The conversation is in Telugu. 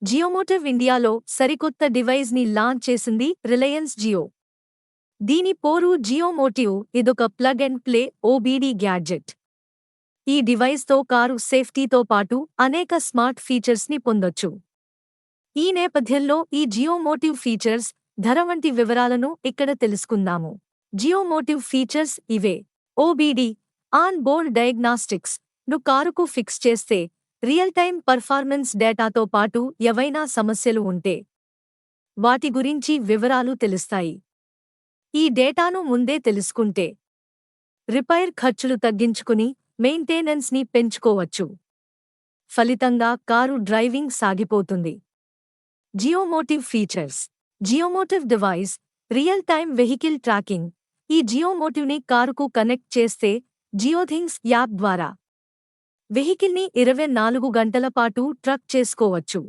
జియోమోటివ్ ఇండియాలో సరికొత్త డివైజ్ ని లాంచ్ చేసింది రిలయన్స్ జియో. దీని పోరు జియోమోటివ్. ఇదొక plug and play OBD gadget. ఈ డివైస్ తో కారు సేఫ్టీతో పాటు అనేక స్మార్ట్ ఫీచర్స్ ని పొందొచ్చు. ఈ నేపథ్యంలో ఈ జియోమోటివ్ ఫీచర్స్, ధర వంటి వివరాలను ఇక్కడ తెలుసుకుందాము. జియోమోటివ్ ఫీచర్స్ ఇవే. ఓబీడీ ఆన్ బోర్డ్ డయాగ్నాస్టిక్స్ ను కారుకు ఫిక్స్ చేస్తే రియల్ టైమ్ పర్ఫార్మెన్స్ డేటాతో పాటు ఏవైనా సమస్యలు ఉంటే వాటి గురించి వివరాలు తెలుస్తాయి. ఈ డేటాను ముందే తెలుసుకుంటే రిపైర్ ఖర్చులు తగ్గించుకుని మెయింటెనెన్స్ ని పెంచుకోవచ్చు. ఫలితంగా కారు డ్రైవింగ్ సాగిపోతుంది. Geomotive features. Geomotive device real time vehicle tracking. ఈ జియోమోటివ్ని కారుకు కనెక్ట్ చేస్తే జియోథింగ్స్ యాప్ ద్వారా వెహికల్ని 24 గంటల పాటు ట్రాక్ చేసుకోవచ్చు.